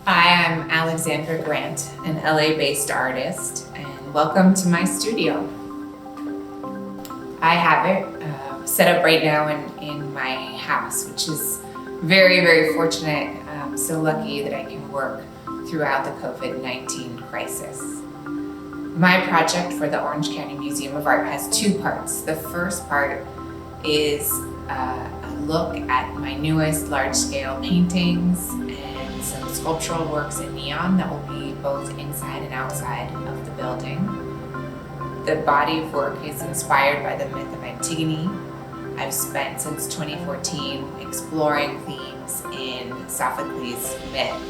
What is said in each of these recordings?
Hi, I'm Alexandra Grant, an LA-based artist, and welcome to my studio. I have it set up right now in my house, which is very, very fortunate. I'm so lucky that I can work throughout the COVID-19 crisis. My project for the Orange County Museum of Art has two parts. The first part is a look at my newest large-scale paintings and some sculptural works in neon that will be both inside and outside of the building. The body of work is inspired by the myth of Antigone. I've spent since 2014 exploring themes in Sophocles' myth.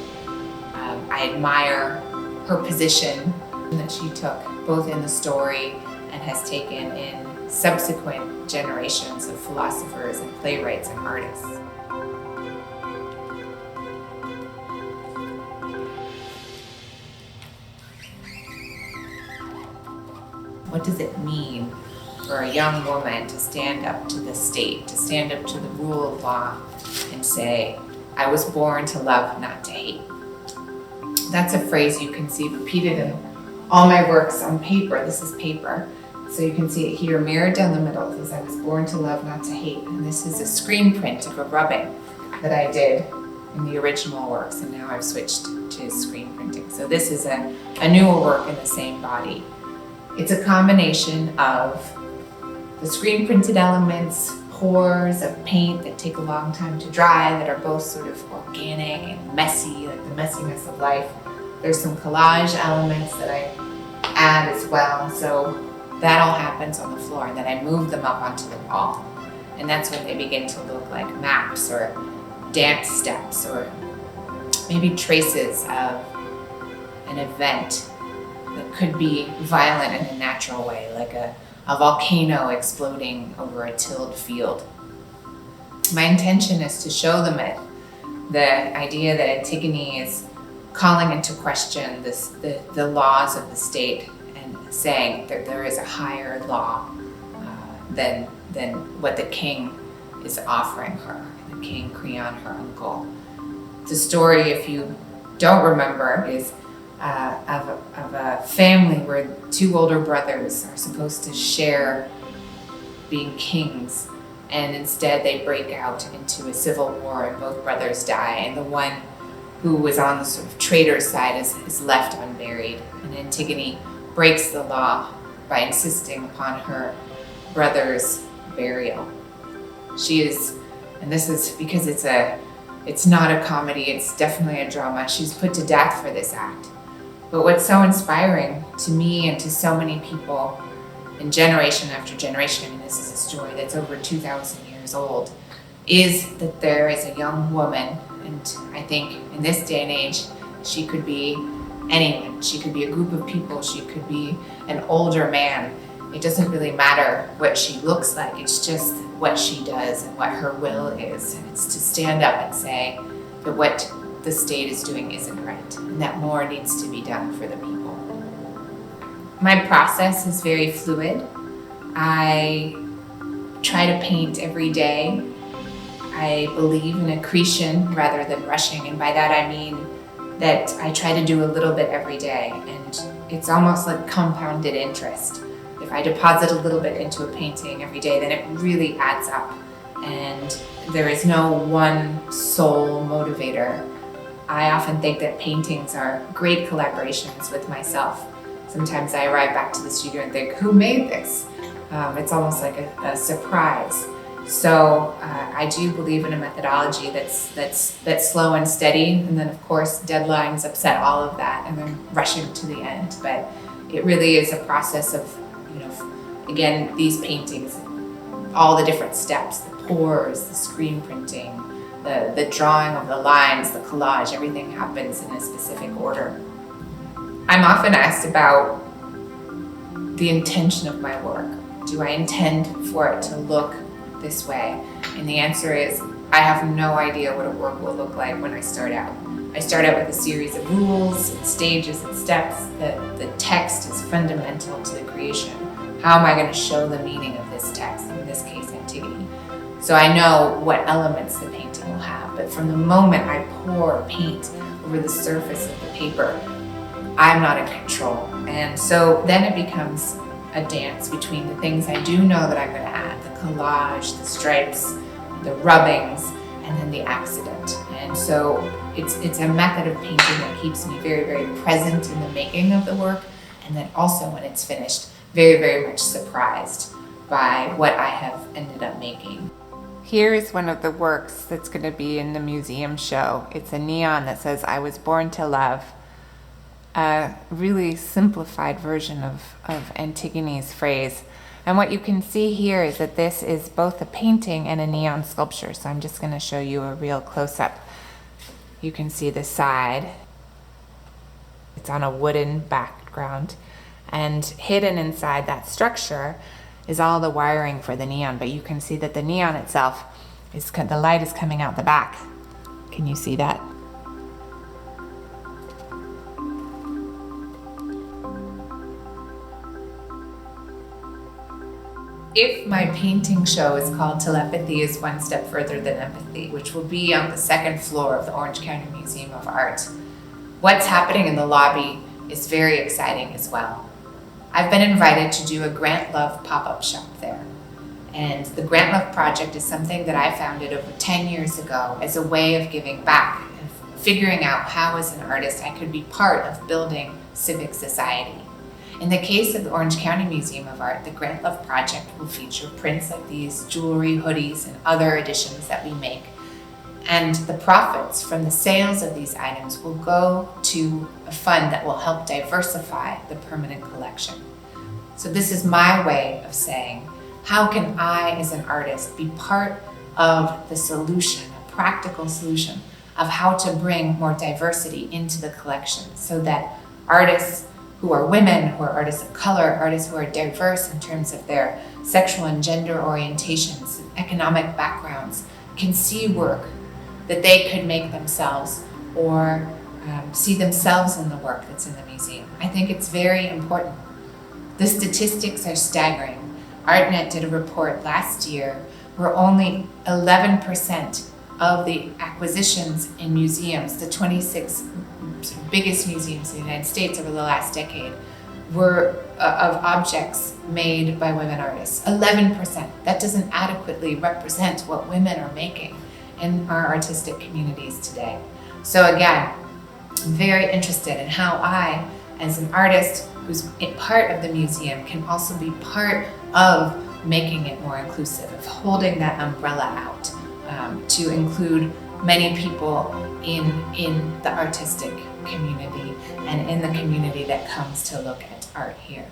I admire her position that she took both in the story and has taken in subsequent generations of philosophers and playwrights and artists. What does it mean for a young woman to stand up to the state, to stand up to the rule of law and say, I was born to love, not to hate? That's a phrase you can see repeated in all my works on paper. This is paper. So you can see it here mirrored down the middle. It says, I was born to love, not to hate. And this is a screen print of a rubbing that I did in the original works, and now I've switched to screen printing. So this is a newer work in the same body. It's a combination of the screen printed elements, pours of paint that take a long time to dry, that are both sort of organic and messy, like the messiness of life. There's some collage elements that I add as well. So that all happens on the floor, and then I move them up onto the wall. And that's when they begin to look like maps or dance steps or maybe traces of an event that could be violent in a natural way, like a volcano exploding over a tilled field. My intention is to show the myth, the idea that Antigone is calling into question the laws of the state and saying that there is a higher law than what the king is offering her, the king Creon, her uncle. The story, if you don't remember, is of a family where two older brothers are supposed to share being kings, and instead they break out into a civil war and both brothers die, and the one who was on the sort of traitor's side is left unburied. And Antigone breaks the law by insisting upon her brother's burial. She is, and this is because it's not a comedy, it's definitely a drama. She's put to death for this act. But what's so inspiring to me and to so many people in generation after generation, I mean, this is a story that's over 2,000 years old, is that there is a young woman, and I think in this day and age, she could be anyone. She could be a group of people, she could be an older man. It doesn't really matter what she looks like, it's just what she does and what her will is. And it's to stand up and say that what the state is doing isn't right, and that more needs to be done for the people. My process is very fluid. I try to paint every day. I believe in accretion rather than rushing, and by that I mean that I try to do a little bit every day, and it's almost like compounded interest. If I deposit a little bit into a painting every day, then it really adds up, and there is no one sole motivator. I often think that paintings are great collaborations with myself. Sometimes I arrive back to the studio and think, who made this? It's almost like a surprise. So I do believe in a methodology that's slow and steady, and then of course deadlines upset all of that, and then rushing to the end. But it really is a process of, again, these paintings, all the different steps, the pours, the screen printing, the drawing of the lines, the collage, everything happens in a specific order. I'm often asked about the intention of my work. Do I intend for it to look this way? And the answer is, I have no idea what a work will look like when I start out. I start out with a series of rules and stages and steps. The text is fundamental to the creation. How am I going to show the meaning of this text, in this case Antigone? So I know what elements the painting will have, but from the moment I pour paint over the surface of the paper, I'm not in control. And so then it becomes a dance between the things I do know that I'm going to add, the collage, the stripes, the rubbings, and then the accident. And so it's a method of painting that keeps me very, very present in the making of the work, and then also when it's finished, very, very much surprised by what I have ended up making. Here is one of the works that's going to be in the museum show. It's a neon that says, "I was born to love." A really simplified version of Antigone's phrase. And what you can see here is that this is both a painting and a neon sculpture. So I'm just going to show you a real close-up. You can see the side. It's on a wooden background. And hidden inside that structure is all the wiring for the neon. But you can see that the neon itself, the light is coming out the back. Can you see that? If my painting show is called Telepathy is One Step Further Than Empathy, which will be on the second floor of the Orange County Museum of Art, what's happening in the lobby is very exciting as well. I've been invited to do a Grant Love pop-up shop there. And the Grant Love Project is something that I founded over 10 years ago as a way of giving back and figuring out how as an artist I could be part of building civic society. In the case of the Orange County Museum of Art, the Grant Love Project will feature prints like these, jewelry, hoodies, and other additions that we make. And the profits from the sales of these items will go to a fund that will help diversify the permanent collection. So this is my way of saying, how can I as an artist be part of the solution, a practical solution of how to bring more diversity into the collection so that artists who are women, who are artists of color, artists who are diverse in terms of their sexual and gender orientations, economic backgrounds, can see work that they could make themselves or see themselves in the work that's in the museum. I think it's very important. The statistics are staggering. ArtNet did a report last year where only 11% of the acquisitions in museums, the 26 biggest museums in the United States over the last decade, were of objects made by women artists. 11%. That doesn't adequately represent what women are making in our artistic communities today. So again, I'm very interested in how I, as an artist who's part of the museum, can also be part of making it more inclusive, of holding that umbrella out to include many people in the artistic community and in the community that comes to look at art here.